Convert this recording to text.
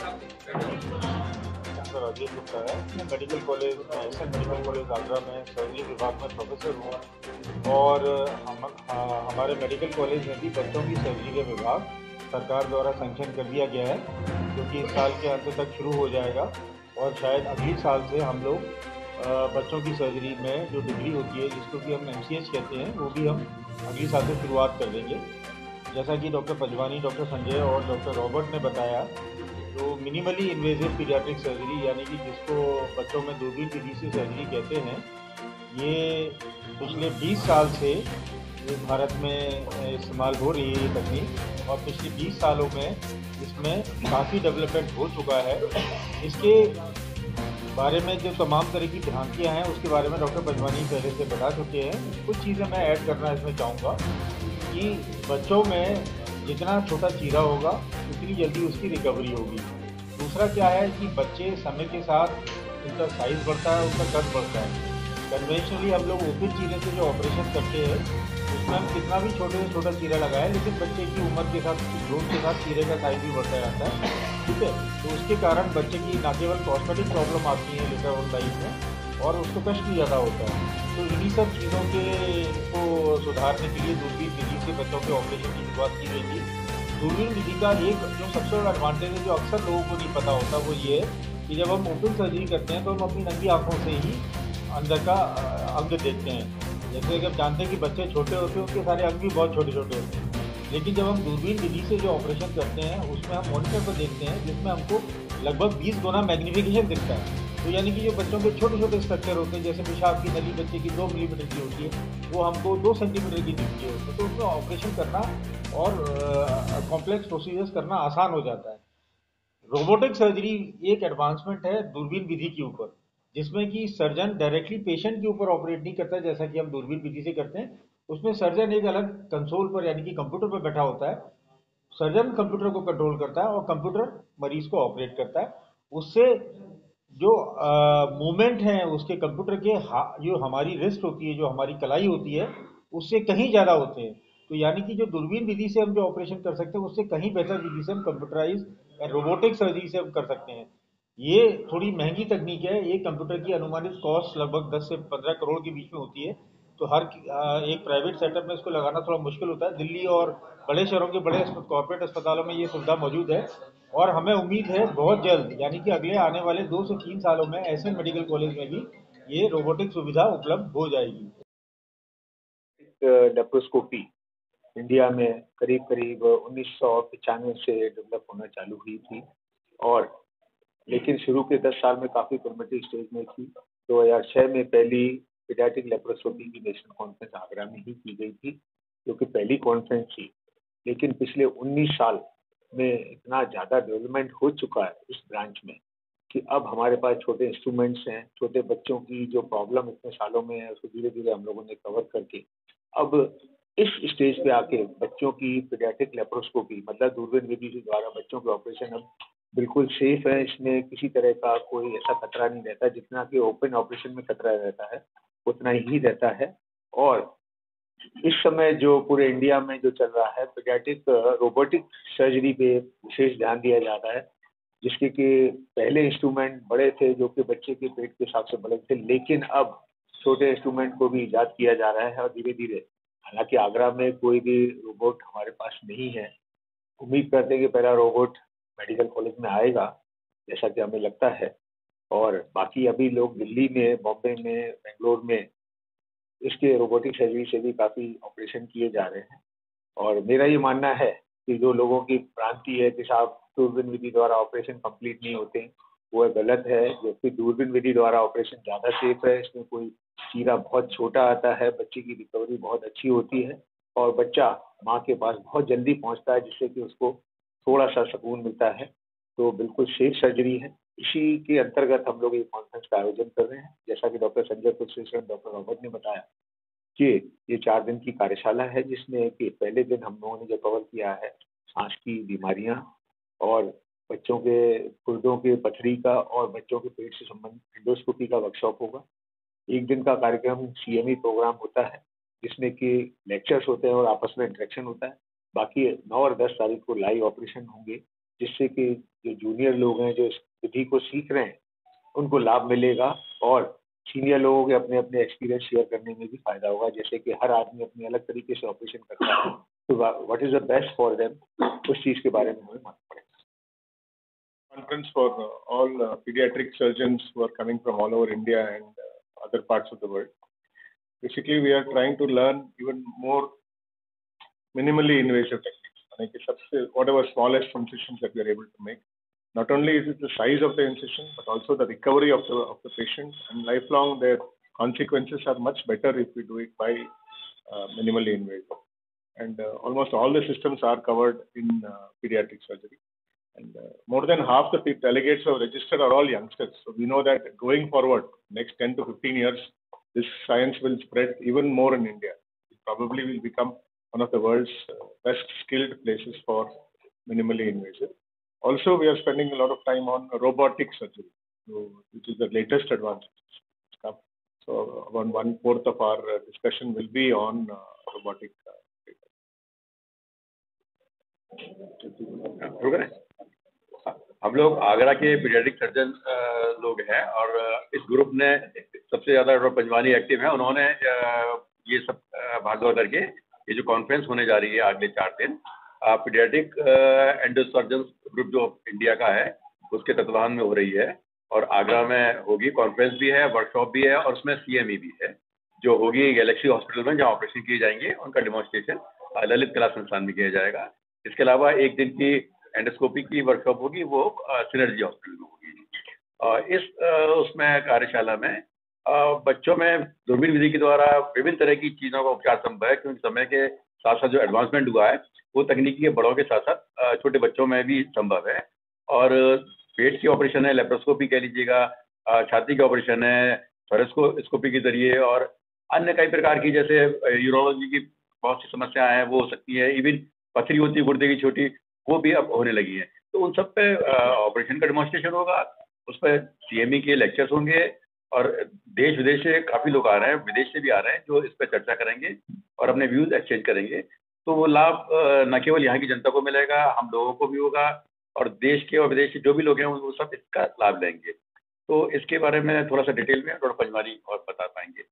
Doctor Rajesh Gupta है। मैं medical college में एसएन मेडिकल कॉलेज आगरा में सर्जरी विभाग में प्रोफेसर हूँ और हमारे मेडिकल कॉलेज में भी बच्चों की सर्जरी का विभाग सरकार द्वारा सैंक्शन कर दिया गया है, जो कि इस साल के अंत तक शुरू हो जाएगा। और शायद अगली साल से हम लोग बच्चों की सर्जरी में जो डिग्री होती है, जिसको कि हम एमसीएच कहते हैं, वो भी हम अगली साल से शुरुआत कर देंगे। जैसा कि डॉक्टर पंजवानी, डॉक्टर संजय और डॉक्टर रॉबर्ट ने बताया, तो मिनिमली इन्वेजिव पीडियाट्रिक सर्जरी यानी कि जिसको बच्चों में दूरबीन विधि से सर्जरी कहते हैं, ये पिछले 20 साल से ये भारत में इस्तेमाल हो रही है ये तकनीक, और पिछले 20 सालों में इसमें काफ़ी डेवलपमेंट हो चुका है। इसके बारे में जो तमाम तरह की भ्रांतियाँ हैं उसके बारे में डॉक्टर पंजवानी पहले से बता चुके हैं। कुछ चीज़ें मैं ऐड करना इसमें चाहूँगा कि बच्चों में जितना छोटा चीरा होगा उतनी जल्दी उसकी रिकवरी होगी। दूसरा क्या है कि बच्चे समय के साथ उनका साइज़ बढ़ता है, उनका कद बढ़ता है। कन्वेंशनली हम लोग ओपन चीरे से जो ऑपरेशन करते हैं, उसमें हम कितना भी छोटे से छोटा चीरा लगाएं, लेकिन बच्चे की उम्र के साथ, ग्रोथ के साथ चीरे का साइज़ भी बढ़ता जाता है। ठीक है, तो उसके कारण बच्चे की न केवल कॉस्मेटिक प्रॉब्लम आती है लेटर ऑन लाइफ में, और उसको कष्ट भी ज़्यादा होता है। तो इन्हीं सब चीज़ों के को सुधारने के लिए दूरबीन विधि से बच्चों के ऑपरेशन की शुरुआत की गई थी। दूरबीन विधि का एक जो सबसे बड़ा एडवांटेज है, जो अक्सर लोगों को नहीं पता होता, वो ये है कि जब हम ओपन सर्जरी करते हैं तो हम अपनी नंगी आँखों से ही अंदर का अंग देखते हैं। जैसे कि आप जानते हैं कि बच्चे छोटे होते हैं, उनके सारे अंग भी बहुत छोटे-छोटे होते हैं। लेकिन जब हम दूरबीन विधि से जो ऑपरेशन करते हैं, उसमें हम मॉनिटर पर देखते हैं, जिसमें हमको लगभग 20 गुना मैग्नीफिकेशन दिखता है। तो यानी कि जो बच्चों के छोटे-छोटे स्ट्रक्चर होते हैं, जैसे पेशाब की नली बच्चे की 2 मिलीमीटर की होती है, वो हमको 2 सेंटीमीटर की दिखती है उसमें। तो उसमें ऑपरेशन करना और कॉम्प्लेक्स प्रोसीजर्स करना आसान हो जाता है। रोबोटिक सर्जरी एक एडवांसमेंट है दूरबीन विधि के ऊपर, जिसमें कि सर्जन डायरेक्टली पेशेंट के ऊपर ऑपरेट नहीं करता जैसा कि हम दूरबीन विधि से करते हैं। उसमें सर्जन एक अलग कंसोल पर यानी कि कंप्यूटर पर बैठा होता है। सर्जन कंप्यूटर को कंट्रोल करता है और कंप्यूटर मरीज को ऑपरेट करता है। उससे जो मूवमेंट है उसके कंप्यूटर के, जो हमारी रिस्ट होती है, जो हमारी कलाई होती है, उससे कहीं ज़्यादा होते हैं। तो यानी कि जो दूरबीन विधि से हम जो ऑपरेशन कर सकते हैं, उससे कहीं बेहतर विधि से हम कंप्यूटराइज रोबोटिक सर्जरी से हम कर सकते हैं। ये थोड़ी महंगी तकनीक है। एक कंप्यूटर की अनुमानित कॉस्ट लगभग 10 से 15 करोड़ के बीच में होती है। तो हर एक प्राइवेट सेटअप में इसको लगाना थोड़ा मुश्किल होता है। दिल्ली और बड़े शहरों के बड़े कॉर्पोरेट अस्पतालों में ये सुविधा मौजूद है, और हमें उम्मीद है बहुत जल्द, यानी कि अगले आने वाले 2 से 3 सालों में एसएन मेडिकल कॉलेज में भी ये रोबोटिक सुविधा उपलब्ध हो जाएगी। लेप्रोस्कोपी इंडिया में करीब करीब 1995 से डेवलप होना चालू हुई थी, और लेकिन शुरू के 10 साल में काफ़ी प्रिमिटिव स्टेज में थी। 2006 में पहली पीडियाट्रिक लेप्रोस्कोपी की नेशनल कॉन्फ्रेंस आगरा में ही की गई थी, जो कि पहली कॉन्फ्रेंस थी। लेकिन पिछले 19 साल में इतना ज़्यादा डेवलपमेंट हो चुका है इस ब्रांच में कि अब हमारे पास छोटे इंस्ट्रूमेंट्स हैं। छोटे बच्चों की जो प्रॉब्लम इतने सालों में है, उसको धीरे धीरे हम लोगों ने कवर करके अब इस स्टेज पे आके बच्चों की पीडियाट्रिक लेप्रोस्कोपी, मतलब दूरबीन विधि के द्वारा बच्चों के ऑपरेशन अब बिल्कुल सेफ है। इसमें किसी तरह का कोई ऐसा खतरा नहीं रहता। जितना कि ओपन ऑपरेशन में खतरा रहता है, उतना ही रहता है। और इस समय जो पूरे इंडिया में जो चल रहा है, पीडियाट्रिक रोबोटिक सर्जरी पे विशेष ध्यान दिया जा रहा है, जिसके कि पहले इंस्ट्रूमेंट बड़े थे जो कि बच्चे के पेट के हिसाब से बड़े थे, लेकिन अब छोटे इंस्ट्रूमेंट को भी ईजाद किया जा रहा है और धीरे धीरे। हालांकि आगरा में कोई भी रोबोट हमारे पास नहीं है। उम्मीद करते हैं कि पहला रोबोट मेडिकल कॉलेज में आएगा, जैसा कि हमें लगता है। और बाकी अभी लोग दिल्ली में, बॉम्बे में, बेंगलोर में इसके रोबोटिक सर्जरी से भी काफ़ी ऑपरेशन किए जा रहे हैं। और मेरा ये मानना है कि जो लोगों की भ्रांति है कि साहब दूरबीन विधि द्वारा ऑपरेशन कंप्लीट नहीं होते, वो गलत है। जबकि दूरबीन विधि द्वारा ऑपरेशन ज़्यादा सेफ है। इसमें कोई चीरा बहुत छोटा आता है, बच्चे की रिकवरी बहुत अच्छी होती है, और बच्चा माँ के पास बहुत जल्दी पहुँचता है, जिससे कि उसको थोड़ा सा सुकून मिलता है। तो बिल्कुल सेफ सर्जरी है। इसी के अंतर्गत हम लोग ये कॉन्फ्रेंस का आयोजन कर रहे हैं। जैसा कि doctor Sanjay Kulshekhar, doctor Robert ने बताया कि ये 4 दिन की कार्यशाला है, जिसमें कि पहले दिन हम लोगों ने जो कवर किया है सांस की बीमारियां, और बच्चों के गुर्दों के पथरी का और बच्चों के पेट से संबंधित एंडोस्कोपी का वर्कशॉप होगा। एक दिन का कार्यक्रम सीएमई प्रोग्राम होता है, जिसमें कि लेक्चर्स होते हैं और आपस में इंटरेक्शन होता है। बाकी 9 और 10 तारीख को लाइव ऑपरेशन होंगे। जिससे कि जो जूनियर लोग हैं, जो इस विधि को सीख रहे हैं, उनको लाभ मिलेगा और सीनियर लोगों के अपने अपने एक्सपीरियंस शेयर करने में भी फ़ायदा होगा। जैसे कि हर आदमी अपने अलग तरीके से ऑपरेशन करता है, तो what is the best for them, उस चीज़ के बारे में हमें मालूम पड़ेगा। Conference for all pediatric surgeons who are coming from all over India and other parts of the world. Basically, we are trying to learn even more minimally invasive techniques. यानी कि सबसे whatever smallest incisions that we are able to make. Not only is it the size of the incision, but also the recovery of the patient, and lifelong their consequences are much better if we do it by minimally invasive. And almost all the systems are covered in pediatric surgery. And more than half the delegates who have registered are all youngsters. So we know that going forward, next 10 to 15 years, this science will spread even more in India. It probably will become one of the world's best skilled places for minimally invasive. Also, we are spending a lot of time on robotic surgery, which is the latest advances. So around 1/4 of our discussion will be on robotic. हम लोग आगरा के paediatric surgeon लोग हैं और इस group ने सबसे ज़्यादा डॉक्टर पंजवानी एक्टिव हैं। उन्होंने ये सब भागदौड़ करके ये जो कॉन्फ्रेंस होने जा रही है अगले 4 दिन, पीडियाट्रिक एंडोसर्जन ग्रुप जो इंडिया का है उसके तत्वाधान में हो रही है और आगरा में होगी। कॉन्फ्रेंस भी है, वर्कशॉप भी है और उसमें CME भी है जो होगी गैलेक्सी हॉस्पिटल में, जहाँ ऑपरेशन किए जाएंगे। उनका डेमोन्स्ट्रेशन ललित कला संस्थान में किया जाएगा। इसके अलावा एक दिन की एंडोस्कोपी की वर्कशॉप होगी, वो सिनर्जी हॉस्पिटल में होगी। इस उसमें कार्यशाला में बच्चों में दूरबीन विधि के द्वारा विभिन्न तरह की चीज़ों का उपचार संभव है, क्योंकि समय के साथ साथ जो एडवांसमेंट हुआ है वो तकनीकी के बड़ों के साथ साथ छोटे बच्चों में भी संभव है। और पेट की ऑपरेशन है, लेप्रोस्कोपी कह लीजिएगा, छाती का ऑपरेशन है, थोरेस्कोस्कोपी के जरिए, और अन्य कई प्रकार की जैसे यूरोलॉजी की बहुत सी समस्याएं हैं वो हो सकती है। इवन पथरी होती है गुर्दे की छोटी, वो भी अब होने लगी है। तो उन सब पे ऑपरेशन का डेमोन्स्ट्रेशन होगा, उस पर CME के लेक्चर्स होंगे और देश विदेश से काफ़ी लोग आ रहे हैं, विदेश से भी आ रहे हैं, जो इस पर चर्चा करेंगे और अपने व्यूज़ एक्सचेंज करेंगे। तो वो लाभ न केवल यहाँ की जनता को मिलेगा, हम लोगों को भी होगा और देश के और विदेश के जो भी लोग हैं वो सब इसका लाभ लेंगे। तो इसके बारे में थोड़ा सा डिटेल में डॉक्टर पंजवानी और बता पाएंगे।